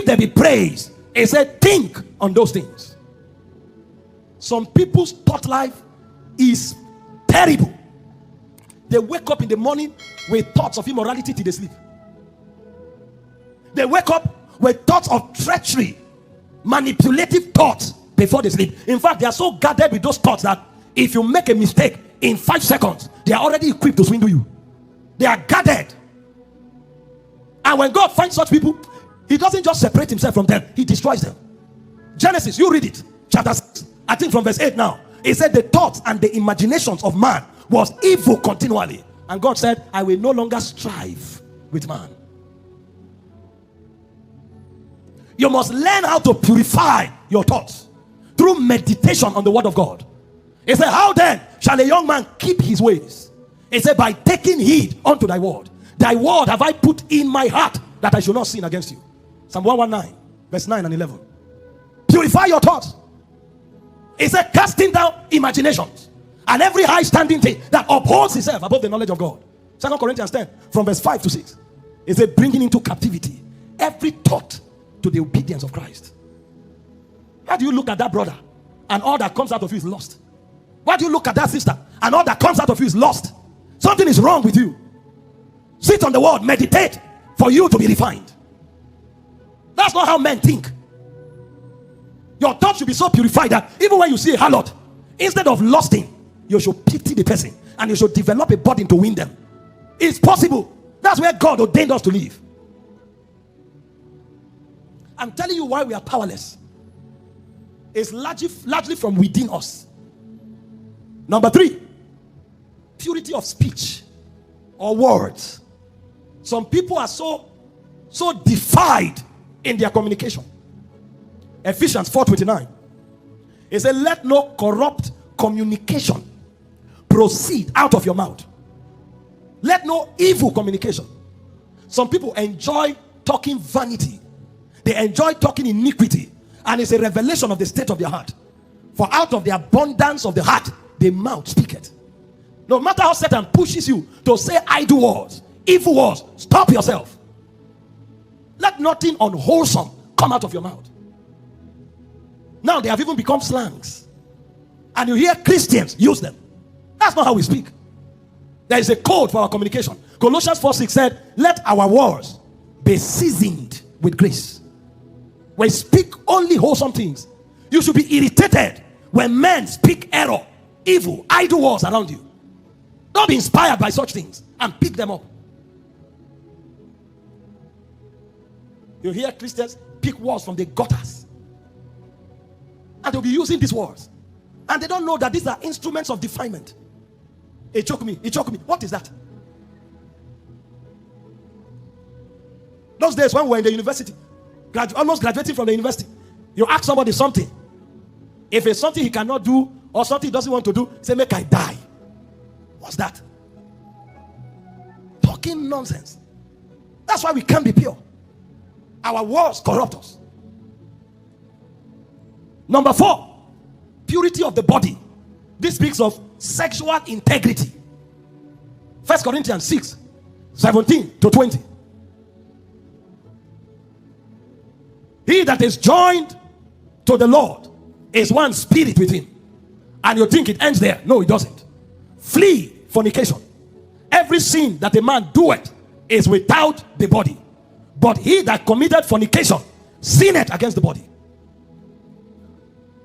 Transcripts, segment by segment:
there be praise, it said, think on those things. Some people's thought life is terrible. They wake up in the morning with thoughts of immorality till they sleep. They wake up with thoughts of treachery, manipulative thoughts before they sleep. In fact, they are so guarded with those thoughts that if you make a mistake in 5 seconds, they are already equipped to swindle you. They are guarded. And when God finds such people, he doesn't just separate himself from them, he destroys them. Genesis, you read it, chapter 6, I think from verse 8 now. It said the thoughts and the imaginations of man was evil continually. And God said, I will no longer strive with man. You must learn how to purify your thoughts through meditation on the word of God. He said, how then shall a young man keep his ways? He said, by taking heed unto thy word. Thy word have I put in my heart, that I should not sin against you. Psalm 119 verse 9 and 11. Purify your thoughts. He said, casting down imaginations and every high standing thing that upholds itself above the knowledge of God. 2 Corinthians 10 from verse 5 to 6. He said, bringing into captivity every thought to the obedience of Christ. How do you look at that brother and all that comes out of you is lost? Why do you look at that sister and all that comes out of you is lost? Something is wrong with you. Sit on the word, meditate for you to be refined. That's not how men think. Your thoughts should be so purified that even when you see a harlot, instead of lusting, you should pity the person and you should develop a burden to win them. It's possible. That's where God ordained us to live. I'm telling you why we are powerless. It's largely from within us. Number 3, purity of speech or words. Some people are so defied in their communication. Ephesians 4:29. It says, let no corrupt communication proceed out of your mouth. Let no evil communication. Some people enjoy talking vanity. They enjoy talking iniquity. And it's a revelation of the state of their heart. For out of the abundance of the heart, the mouth speaketh. No matter how Satan pushes you to say idle words, evil words, stop yourself. Let nothing unwholesome come out of your mouth. Now they have even become slangs. And you hear Christians use them. That's not how we speak. There is a code for our communication. Colossians 4:6 said, let our words be seasoned with grace. We speak only wholesome things. You should be irritated when men speak error, evil, idle words around you. Don't be inspired by such things and pick them up. You hear Christians pick words from the gutters. And they'll be using these words. And they don't know that these are instruments of defilement. It choked me. It choked me. What is that? Those days when we were in the university, almost graduating from the university, you ask somebody something. If it's something he cannot do or something he doesn't want to do, say, make I die. What's that? Talking nonsense. That's why we can't be pure. Our words corrupt us. Number 4, purity of the body. This speaks of sexual integrity. 1 Corinthians 6, 17 to 20. He that is joined to the Lord is one spirit with him. And you think it ends there. No, it doesn't. Flee fornication. Every sin that a man doeth is without the body. But he that committed fornication sinneth against the body.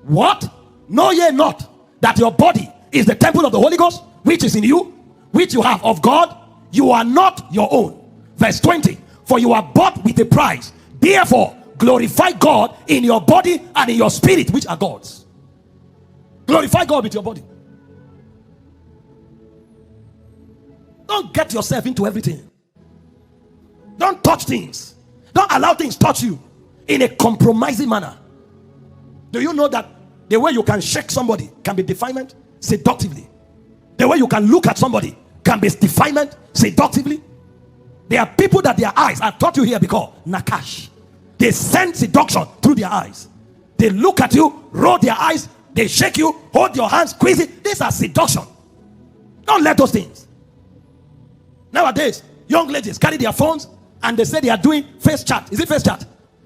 What? Know ye not that your body is the temple of the Holy Ghost, which is in you, which you have of God? You are not your own. Verse 20. For you are bought with a price. Therefore, glorify God in your body and in your spirit, which are God's. Glorify God with your body. Don't get yourself into everything. Don't touch things. Don't allow things touch you in a compromising manner. Do you know that the way you can shake somebody can be defilement seductively? The way you can look at somebody can be defilement seductively. There are people that their eyes, I've taught you here before, nakash. They send seduction through their eyes. They look at you, roll their eyes, they shake you, hold your hands, squeeze it. These are seduction. Don't let those things. Nowadays, young ladies carry their phones and they say they are doing face chat. Is it face chat?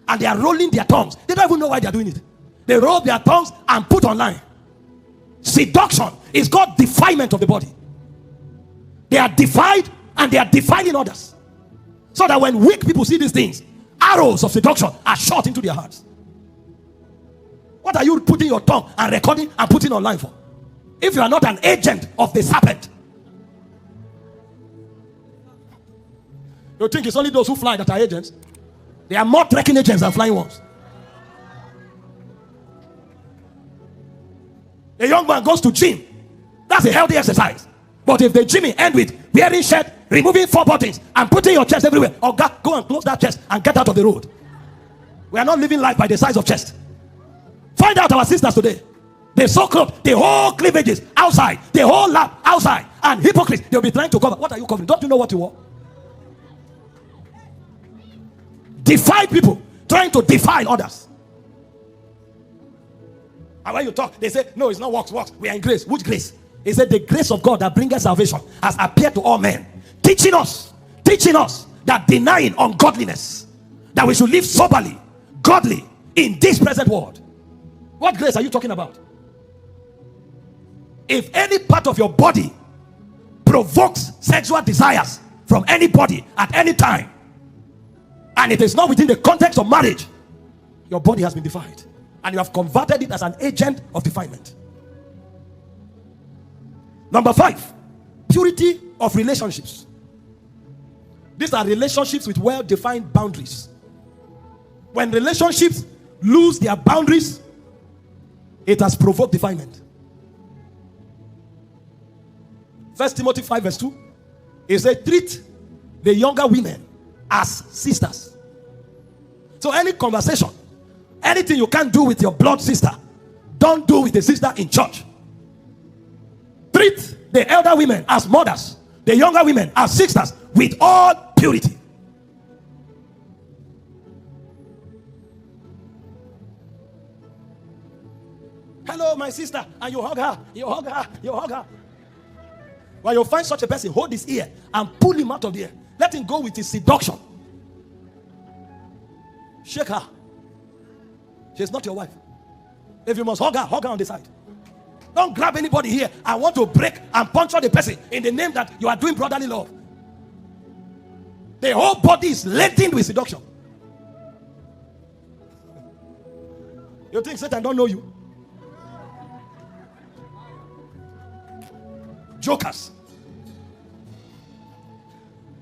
and they are rolling their tongues. They don't even know why they are doing it. They roll their tongues and put online. Seduction is called defilement of the body. They are defied and they are defiling others. So that when weak people see these things, arrows of seduction are shot into their hearts. What are you putting your tongue and recording and putting online for? If you are not an agent of the serpent. You think it's only those who fly that are agents? There are more trekking agents than flying ones. A young man goes to gym. That's a healthy exercise. But if the gymming end with wearing shirt, removing 4 buttons, and putting your chest everywhere, or go and close that chest and get out of the road. We are not living life by the size of chest. Find out our sisters today. They so clothed, the whole cleavages outside, the whole lap outside, and hypocrites. They'll be trying to cover. What are you covering? Don't you know what you want? Defile people, trying to defile others. And when you talk, they say, no, it's not works. We are in grace. Which grace? He said, the grace of God that bringeth salvation has appeared to all men, teaching us that denying ungodliness, that we should live soberly, godly in this present world. What grace are you talking about? If any part of your body provokes sexual desires from anybody at any time, and it is not within the context of marriage, your body has been defiled, and you have converted it as an agent of defilement. Number 5, purity of relationships. These are relationships with well-defined boundaries. When relationships lose their boundaries, it has provoked defilement. 1 Timothy 5 verse 2, it says, treat the younger women as sisters. So any conversation, anything you can't do with your blood sister, don't do with the sister in church. Treat the elder women as mothers, the younger women as sisters, with all purity. Hello, my sister, and you hug her. When you find such a person, hold his ear and pull him out of the ear. Let him go with his seduction. Shake her. She's not your wife. If you must hug her on the side. Don't grab anybody here. I want to break and puncture the person in the name that you are doing brotherly love. The whole body is laden with seduction. You think Satan don't know you? Jokers.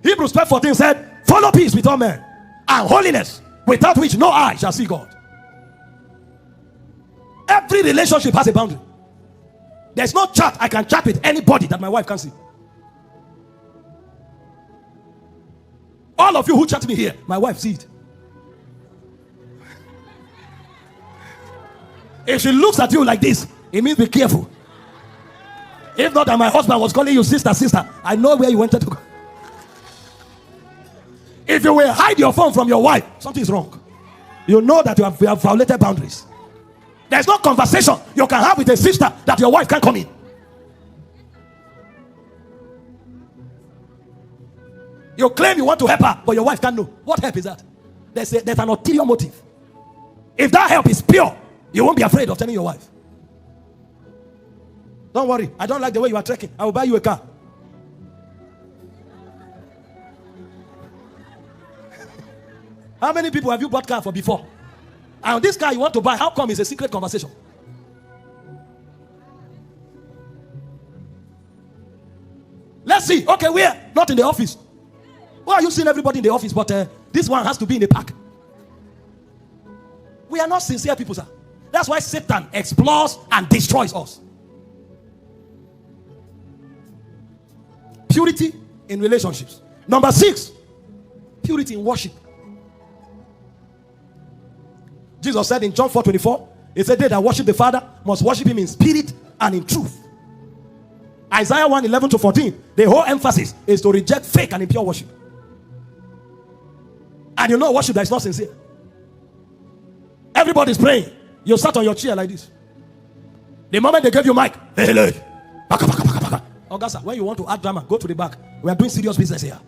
Hebrews 12:14 said, follow peace with all men and holiness, without which no eye shall see God. Every relationship has a boundary. There's no chat I can chat with anybody that my wife can see. All of you who chat me here, my wife sees it. If she looks at you like this, it means be careful. If not that my husband was calling you sister, I know where you wanted to go. If you will hide your phone from your wife, something is wrong. You know that you have violated boundaries. There's no conversation you can have with a sister that your wife can't come in. You claim you want to help her, but your wife can't know. What help is that? There's an ulterior motive. If that help is pure, you won't be afraid of telling your wife. Don't worry, I don't like the way you are trekking. I will buy you a car. How many people have you bought car for before? And this car you want to buy, how come it's a secret conversation? Let's see. Okay, where? Not in the office. Why are you seeing everybody in the office, but this one has to be in the park? We are not sincere people, sir. That's why Satan explores and destroys us. Purity in relationships. Number 6, purity in worship. Jesus said in John 4:24, he said, they that worship the Father must worship him in spirit and in truth. Isaiah 1:11-14, the whole emphasis is to reject fake and impure worship. And you know worship that is not sincere. Everybody's praying. You sat on your chair like this. The moment they gave you mic, Augusta, when you want to add drama, go to the back. We are doing serious business here.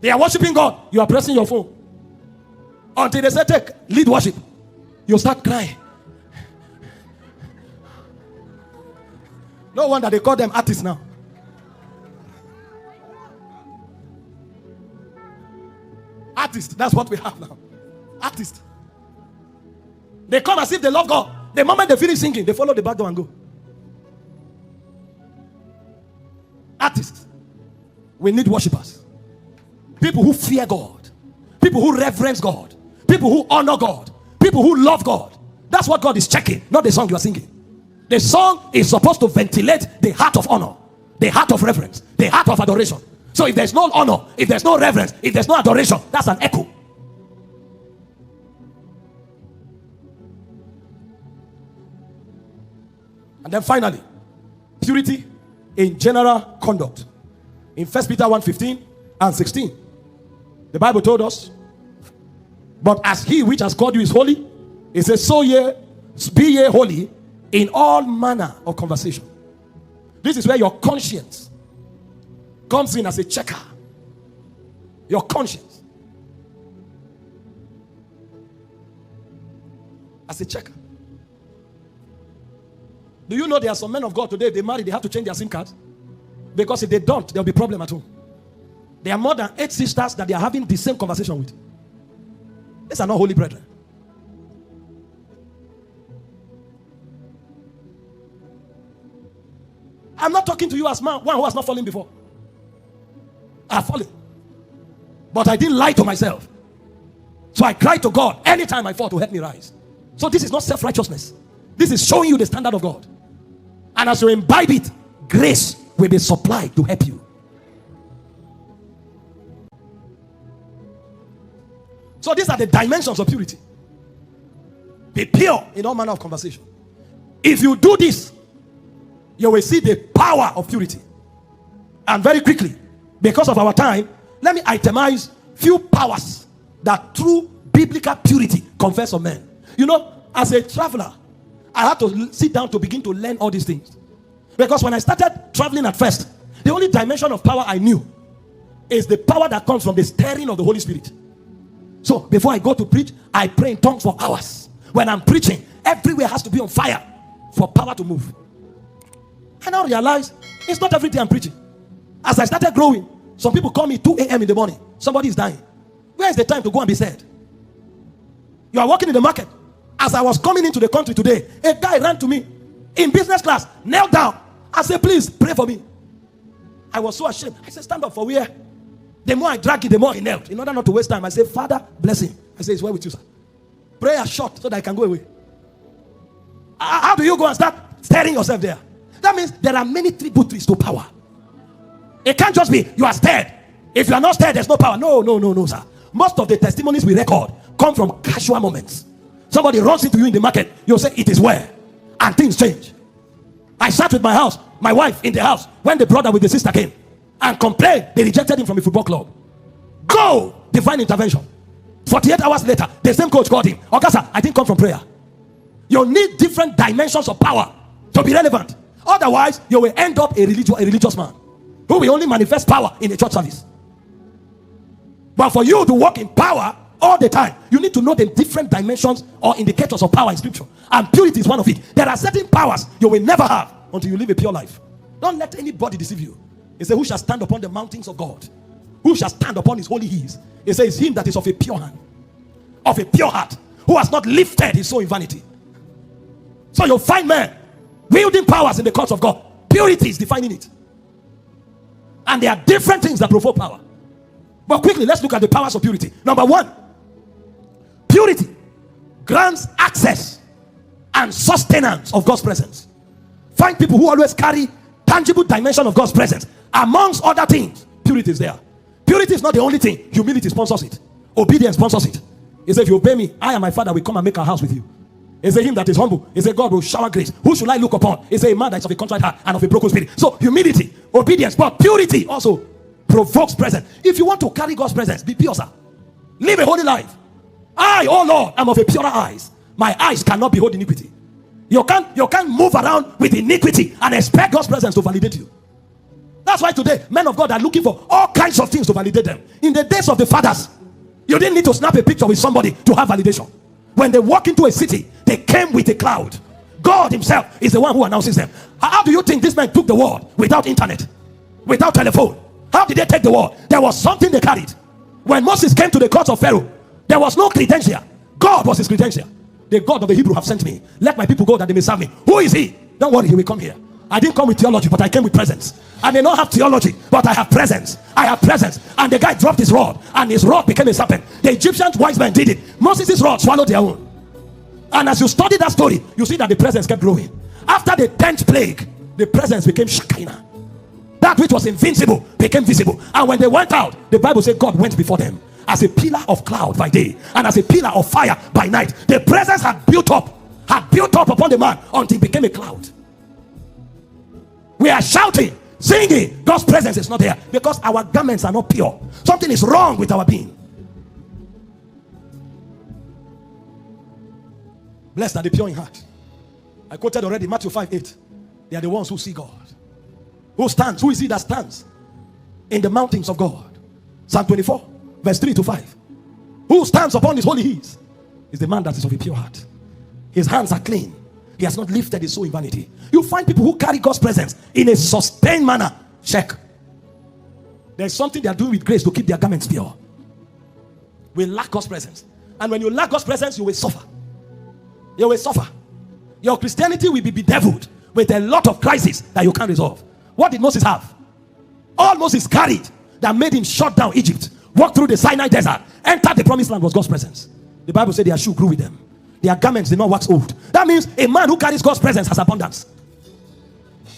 They are worshiping God. You are pressing your phone. Until they say, take, lead worship. You start crying. No wonder they call them artists now. Artists, that's what we have now. Artists. They come as if they love God. The moment they finish singing, they follow the back door and go. Artists. We need worshippers. People who fear God. People who reverence God. People who honor God. People who love God. That's what God is checking, not the song you are singing. The song is supposed to ventilate the heart of honor, the heart of reverence, the heart of adoration. So if there's no honor, if there's no reverence, if there's no adoration, that's an echo. And then finally, purity in general conduct. In 1 Peter 1:15 and 16, the Bible told us, but as he which has called you is holy, it says, so be ye holy in all manner of conversation. This is where your conscience comes in as a checker. Your conscience as a checker. Do you know there are some men of God today, if they marry, they have to change their SIM cards? Because if they don't, there'll be problem at home. There are more than 8 sisters that they are having the same conversation with. These are not holy brethren. I'm not talking to you as one who has not fallen before. I have fallen. But I didn't lie to myself. So I cried to God anytime I fall to help me rise. So this is not self-righteousness. This is showing you the standard of God. And as you imbibe it, grace will be supplied to help you. So these are the dimensions of purity. Be pure in all manner of conversation. If you do this, you will see the power of purity. And very quickly, because of our time, let me itemize few powers that true biblical purity confers on men. You know, as a traveler, I had to sit down to begin to learn all these things. Because when I started traveling at first, the only dimension of power I knew is the power that comes from the stirring of the Holy Spirit. So before I go to preach, I pray in tongues for hours. When I'm preaching, everywhere has to be on fire for power to move. I now realize it's not everything I'm preaching. As I started growing, some people call me 2 a.m. in the morning. Somebody is dying. Where is the time to go and be sad? You are walking in the market. As I was coming into the country today, a guy ran to me in business class, knelt down. I said, please pray for me. I was so ashamed. I said, stand up for where? The more I drag it, the more he knelt. In order not to waste time, I said, Father, bless him. I said, it's well with you, sir. Prayer short so that I can go away. How do you go and start stirring yourself there? That means there are many tributaries to power. It can't just be you are stirred. If you are not stirred, there's no power. No, sir. Most of the testimonies we record come from casual moments. Somebody runs into you in the market, you'll say it is well, and things change. I sat with my wife in the house when the brother with the sister came and complained they rejected him from a football club. Go! Divine intervention. 48 hours later, the same coach called him. Okasa, I didn't come from prayer. You need different dimensions of power to be relevant. Otherwise, you will end up a religious man who will only manifest power in a church service. But for you to walk in power all the time, you need to know the different dimensions or indicators of power in scripture. And purity is one of it. There are certain powers you will never have until you live a pure life. Don't let anybody deceive you. He said, who shall stand upon the mountains of God? Who shall stand upon his holy hills? He says, him that is of a pure hand, of a pure heart, who has not lifted his soul in vanity. So you'll find men wielding powers in the courts of God. Purity is defining it. And there are different things that provoke power. But quickly, let's look at the powers of purity. Number one, purity grants access and sustenance of God's presence. Find people who always carry tangible dimension of God's presence. Amongst other things, purity is there. Purity is not the only thing. Humility sponsors it. Obedience sponsors it. He said, if you obey me, I and my Father will come and make our house with you. He said, him that is humble, he said, God will shower grace. Who should I look upon? He said, a man that is of a contrite heart and of a broken spirit. So humility, obedience, but purity also provokes presence. If you want to carry God's presence, be pure, sir. Live a holy life. I, oh Lord, am of a purer eyes. My eyes cannot behold iniquity. You can't move around with iniquity and expect God's presence to validate you. That's why today men of God are looking for all kinds of things to validate them. In the days of the fathers, You didn't need to snap a picture with somebody to have validation. When they walk into a city, they came with a cloud. God himself is the one who announces them. How do you think this man took the word without internet, without telephone? How did they take the word? There was something they carried. When Moses came to the court of Pharaoh, there was no credential. God was his credential. The God of the Hebrew have sent me. Let my people go that they may serve me. Who is he? Don't worry, he will come here. I didn't come with theology, but I came with presence. I may not have theology, but I have presence. I have presence. And the guy dropped his rod, and his rod became a serpent. The Egyptian wise men did it. Moses' rod swallowed their own. And as you study that story, you see that the presence kept growing. After the 10th plague, the presence became Shekinah. That which was invincible became visible. And when they went out, the Bible said God went before them as a pillar of cloud by day and as a pillar of fire by night. The presence had built up upon the man until it became a cloud. We are shouting, singing. God's presence is not there because our garments are not pure. Something is wrong with our being. Blessed are the pure in heart. I quoted already Matthew 5:8. They are the ones who see God. Who stands? Who is he that stands in the mountains of God? Psalm 24 verse 3 to 5. Who stands upon his holy hills is the man that is of a pure heart. His hands are clean. He has not lifted his soul in vanity. You find people who carry God's presence in a sustained manner. Check. There's something they are doing with grace to keep their garments pure. We lack God's presence. And when you lack God's presence, you will suffer. You will suffer. Your Christianity will be bedeviled with a lot of crises that you can't resolve. What did Moses have? All Moses carried that made him shut down Egypt, walk through the Sinai desert, enter the promised land was God's presence. The Bible said their shoe grew with them. Their garments did not wax old. That means a man who carries God's presence has abundance.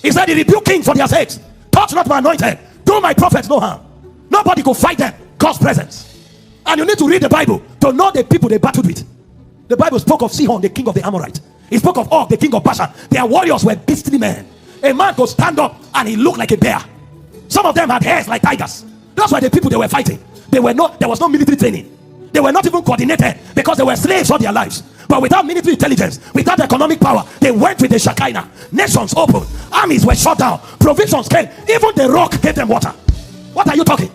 He said he rebuked kings for their sakes. Touch not my anointed. Do my prophets no harm. Nobody could fight them. God's presence. And you need to read the Bible to know the people they battled with. The Bible spoke of Sihon, the king of the Amorites. It spoke of Og, the king of Bashan. Their warriors were beastly men. A man could stand up and he looked like a bear. Some of them had hairs like tigers. That's why the people they were fighting. There was no military training. They were not even coordinated because they were slaves all their lives. But without military intelligence, without economic power, they went with the Shekinah. Nations opened. Armies were shut down. Provisions came. Even the rock gave them water. What are you talking?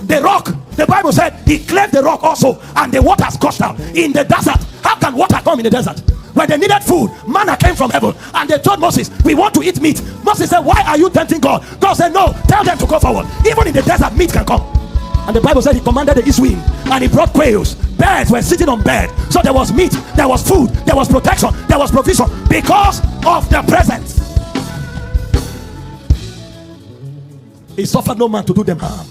The rock. The Bible said he cleft the rock also and the waters gushed out. In the desert, how can water come in the desert? When they needed food, manna came from heaven and they told Moses, we want to eat meat. Moses said, why are you tempting God? God said, no, tell them to go forward. Even in the desert, meat can come. And the Bible said he commanded the east wind and he brought quails. Birds were sitting on bed. So there was meat, there was food, there was protection, there was provision because of the presence. He suffered no man to do them harm.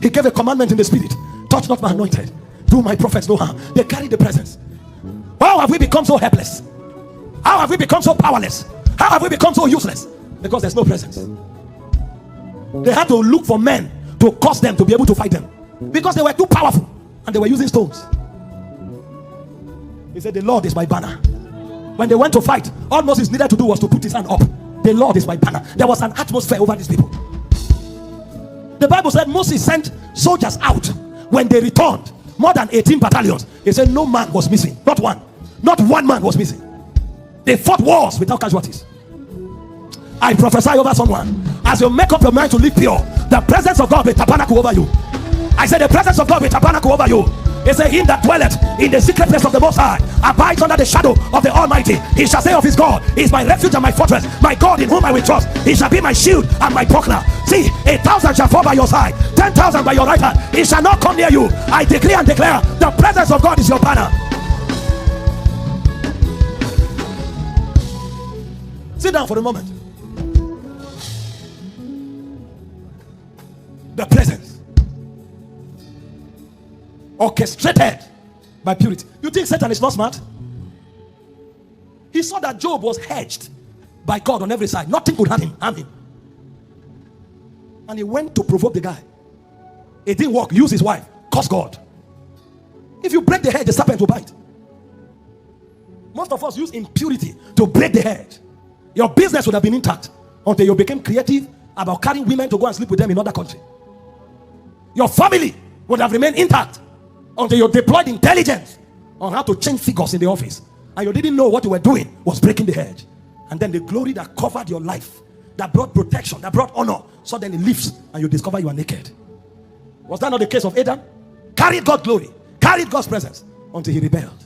He gave a commandment in the spirit. Touch not my anointed. Do my prophets no harm. They carry the presence. How have we become so helpless? How have we become so powerless? How have we become so useless? Because there's no presence. They had to look for men to cause them to be able to fight them because they were too powerful and they were using stones. He said, the Lord is my banner. When they went to fight, all Moses needed to do was to put his hand up. The Lord is my banner. There was an atmosphere over these people. The Bible said Moses sent soldiers out. When they returned, more than 18 battalions, he said no man was missing. Not one. Not one man was missing. They fought wars without casualties. I prophesy over someone. As you make up your mind to live pure, the presence of God will tabernacle over you. I said the presence of God will tabernacle over you. He said, him that dwelleth in the secret place of the Most High abides under the shadow of the Almighty. He shall say of his God, he is my refuge and my fortress, my God in whom I will trust. He shall be my shield and my buckler. See, 1,000 shall fall by your side, 10,000 by your right hand. He shall not come near you. I decree and declare, the presence of God is your banner. Sit down for a moment. The presence orchestrated by purity. You think Satan is not smart? He saw that Job was hedged by God on every side. Nothing could harm him. And he went to provoke the guy. It didn't work. Use his wife. Curse God. If you break the hedge, the serpent will bite. Most of us use impurity to break the hedge. Your business would have been intact until you became creative about carrying women to go and sleep with them in another country. Your family would have remained intact until you deployed intelligence on how to change figures in the office. And you didn't know what you were doing was breaking the hedge. And then the glory that covered your life, that brought protection, that brought honor, suddenly leaves and you discover you are naked. Was that not the case of Adam? Carried God's glory, carried God's presence until he rebelled.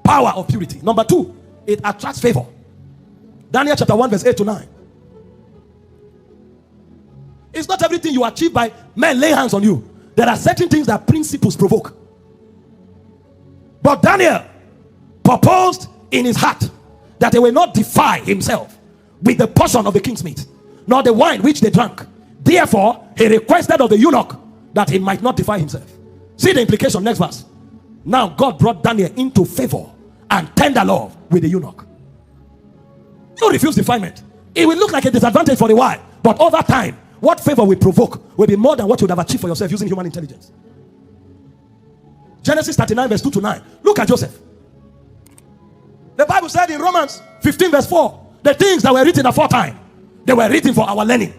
Power of purity. Number 2, it attracts favor. Daniel chapter 1 verse 8 to 9. It's not everything you achieve by men lay hands on you. There are certain things that principles provoke. But Daniel proposed in his heart that he will not defy himself with the portion of the king's meat, nor the wine which they drank. Therefore, he requested of the eunuch that he might not defy himself. See the implication, next verse. Now God brought Daniel into favor and tender love with the eunuch. You refuse defilement. It will look like a disadvantage for a while, but over time, what favor will provoke will be more than what you would have achieved for yourself using human intelligence. Genesis 39 verse 2 to 9. Look at Joseph. The Bible said in Romans 15 verse 4, the things that were written aforetime, they were written for our learning,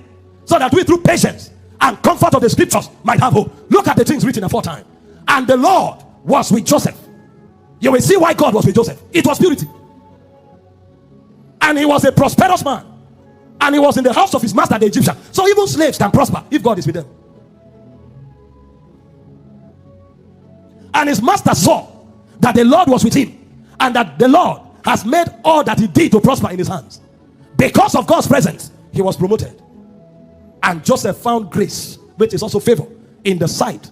so that we through patience and comfort of the scriptures might have hope. Look at the things written aforetime. And the Lord was with Joseph. You will see why God was with Joseph. It was purity. And he was a prosperous man. And he was in the house of his master the Egyptian. So even slaves can prosper if God is with them. And his master saw that the Lord was with him, and that the Lord has made all that he did to prosper in his hands. Because of God's presence, he was promoted. And Joseph found grace, which is also favor, in his sight.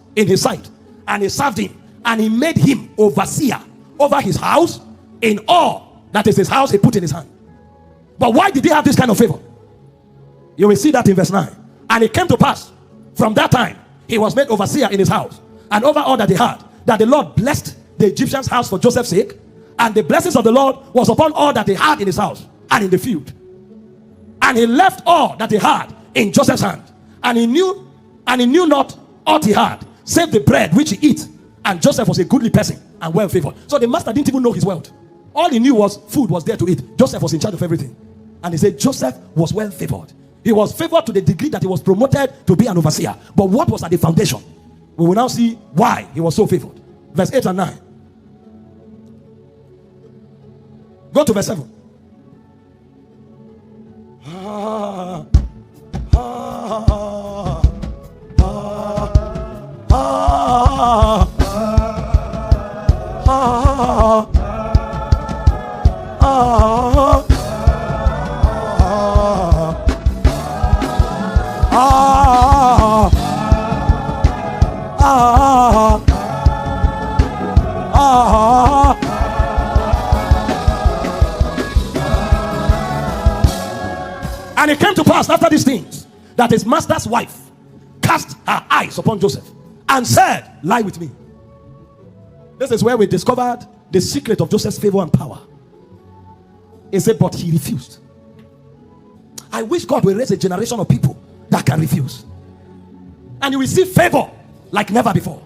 And he served him, and he made him overseer over his house. In all that is his house, he put in his hand. But why did he have this kind of favor? You will see that in verse 9. And it came to pass from that time, he was made overseer in his house and over all that he had, that the Lord blessed the Egyptian's house for Joseph's sake, and the blessings of the Lord was upon all that he had in his house and in the field. And he left all that he had in Joseph's hand, and he knew not aught he had save the bread which he eat. And Joseph was a goodly person and well favored. So the master didn't even know his wealth. All he knew was food was there to eat. Joseph was in charge of everything. And he said Joseph was well favored. He was favored to the degree that he was promoted to be an overseer. But what was at the foundation? We will now see why he was so favored. Verse 8 and 9. Go to verse 7. And it came to pass after these things that his master's wife cast her eyes upon Joseph and said, lie with me. This is where we discovered the secret of Joseph's favor and power. He said, but he refused. I wish God will raise a generation of people that can refuse. And you will see favor like never before.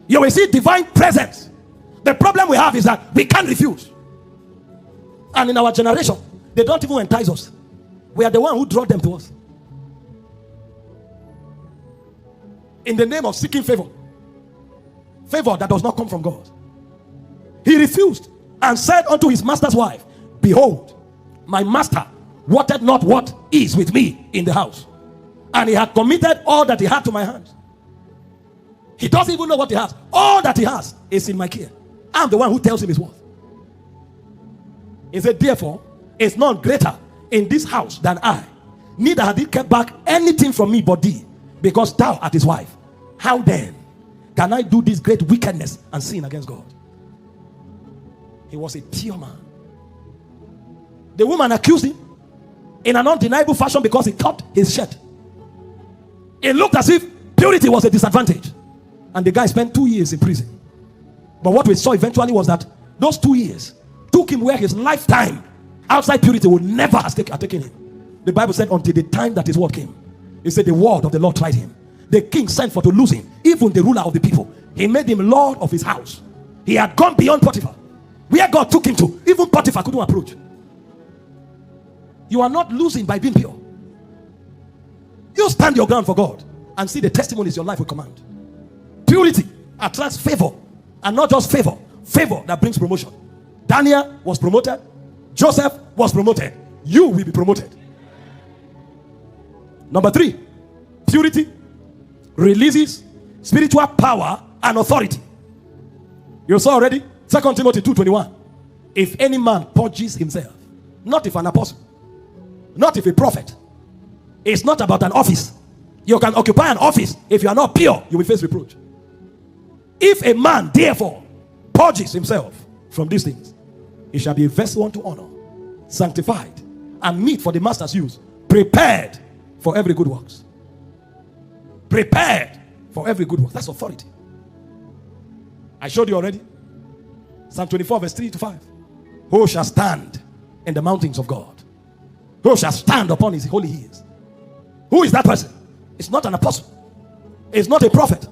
You will see divine presence. The problem we have is that we can't refuse. And in our generation, they don't even entice us. We are the one who draw them to us. In the name of seeking favor. Favor that does not come from God. He refused and said unto his master's wife, behold, my master wanted not what is with me in the house, and he had committed all that he had to my hands. He doesn't even know what he has. All that he has is in my care. I'm the one who tells him his worth. He said, therefore, is none greater in this house than I, neither had he kept back anything from me but thee, because thou art his wife. How then can I do this great wickedness and sin against God? He was a pure man. The woman accused him in an undeniable fashion because he cut his shirt. It looked as if purity was a disadvantage, and the guy spent 2 years in prison. But what we saw eventually was that those 2 years took him where his lifetime outside purity would never have taken him. The Bible said until the time that his word came. It said the word of the Lord tried him. The king sent for to lose him, even the ruler of the people. He made him lord of his house. He had gone beyond Potiphar. Where God took him to, even Potiphar couldn't approach. You are not losing by being pure. You stand your ground for God and see the testimonies your life will command. Purity attracts favor, and not just favor, favor that brings promotion. Daniel was promoted. Joseph was promoted. You will be promoted. Number 3, purity releases spiritual power and authority. You saw already 2 Timothy 2:21. If any man purges himself, not if an apostle, not if a prophet. It's not about an office. You can occupy an office. If you are not pure, you will face reproach. If a man therefore purges himself from these things, he shall be a vessel unto honor, sanctified, and meet for the master's use, prepared for every good works. Prepared for every good work. That's authority. I showed you already. Psalm 24 verse 3 to 5. Who shall stand in the mountains of God? Who shall stand upon his holy hills? Who is that person? It's not an apostle. It's not a prophet.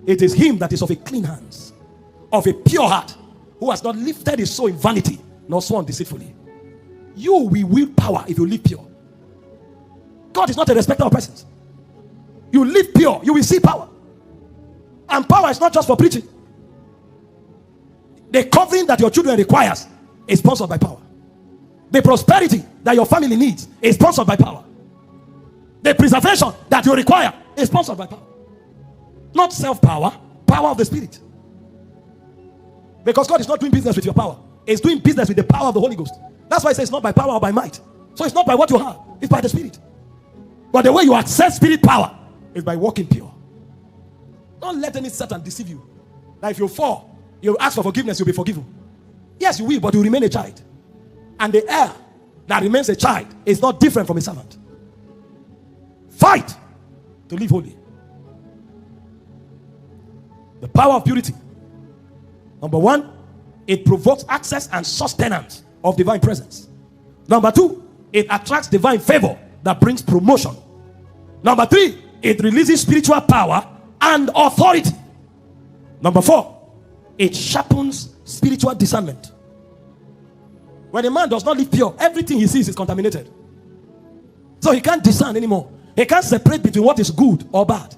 It is him that is of a clean hands, of a pure heart, who has not lifted his soul in vanity, nor sworn deceitfully. You will wield power if you live pure. God is not a respecter of persons. You live pure, you will see power. And power is not just for preaching. The covering that your children requires is sponsored by power. The prosperity that your family needs is sponsored by power. The preservation that you require is sponsored by power. Not self-power, power of the Spirit. Because God is not doing business with your power. He's doing business with the power of the Holy Ghost. That's why he says it's not by power or by might. So it's not by what you have, it's by the Spirit. But the way you access Spirit power is by walking pure. Don't let any Satan deceive you. That if you fall, you ask for forgiveness, you'll be forgiven. Yes, you will, but you remain a child. And the heir that remains a child is not different from a servant. Fight to live holy. The power of purity. Number one, it provokes access and sustenance of divine presence. Number two, it attracts divine favor that brings promotion. Number three, it releases spiritual power and authority. Number four, it sharpens spiritual discernment. When a man does not live pure, everything he sees is contaminated. So he can't discern anymore. He can't separate between what is good or bad.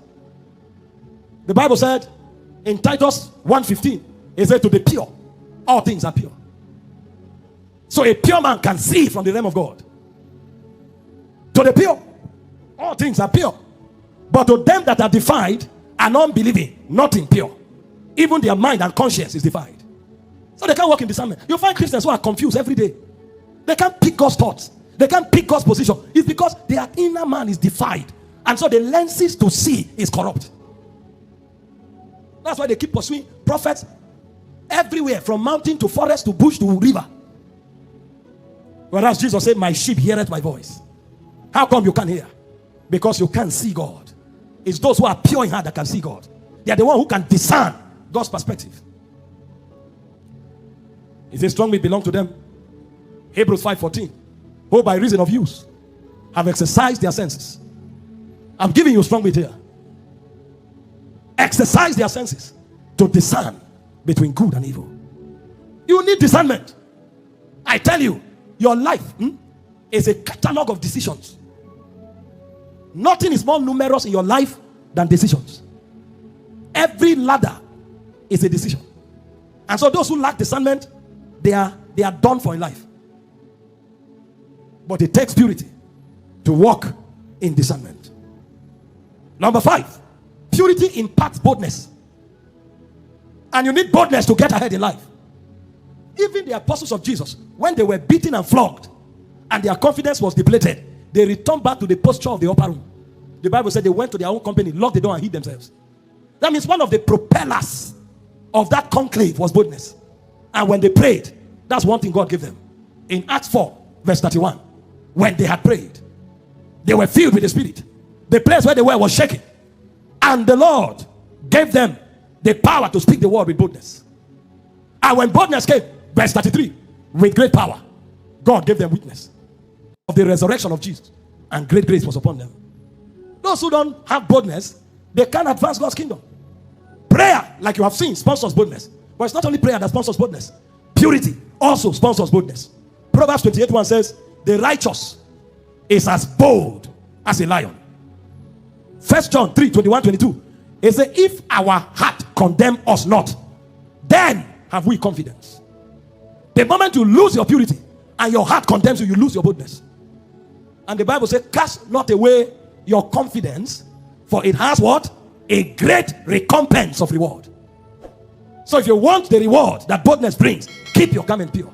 The Bible said in Titus 1:15, it said to the pure, all things are pure. So a pure man can see from the realm of God. To the pure, all things are pure. But to them that are defiled and unbelieving, nothing pure. Even their mind and conscience is defiled. So they can't walk in discernment. You find Christians who are confused every day. They can't pick God's thoughts. They can't pick God's position. It's because their inner man is defiled. And so the lenses to see is corrupt. That's why they keep pursuing prophets everywhere, from mountain to forest to bush to river. Whereas Jesus said, my sheep heareth my voice. How come you can't hear? Because you can't see God. It's those who are pure in heart that can see God. They are the one who can discern God's perspective. It says strong meat belong to them. Hebrews 5:14. Who by reason of use have exercised their senses. I'm giving you strong meat here. Exercise their senses to discern between good and evil. You need discernment. I tell you, your life is a catalog of decisions. Nothing is more numerous in your life than decisions. Every ladder is a decision. And so those who lack discernment, they are done for in life. But it takes purity to walk in discernment. Number 5, purity imparts boldness. And you need boldness to get ahead in life. Even the apostles of Jesus, when they were beaten and flogged and their confidence was depleted, they returned back to the posture of the upper room. The Bible said they went to their own company, locked the door and hid themselves. That means one of the propellers of that conclave was boldness. And when they prayed, that's one thing God gave them. In Acts 4 verse 31, when they had prayed, they were filled with the Spirit. The place where they were was shaking. And the Lord gave them the power to speak the word with boldness. And when boldness came, verse 33, with great power, God gave them witness of the resurrection of Jesus. And great grace was upon them. Those who don't have boldness, they can't advance God's kingdom. Prayer, like you have seen, sponsors boldness. But it's not only prayer that sponsors boldness. Purity also sponsors boldness. Proverbs 28:1 says, the righteous is as bold as a lion. 1 John 3:21-22. It says, if our heart condemn us not, then have we confidence. The moment you lose your purity and your heart condemns you, you lose your boldness. And the Bible says, cast not away your confidence, for it has what? a great recompense of reward. So if you want the reward that boldness brings, keep your garment pure.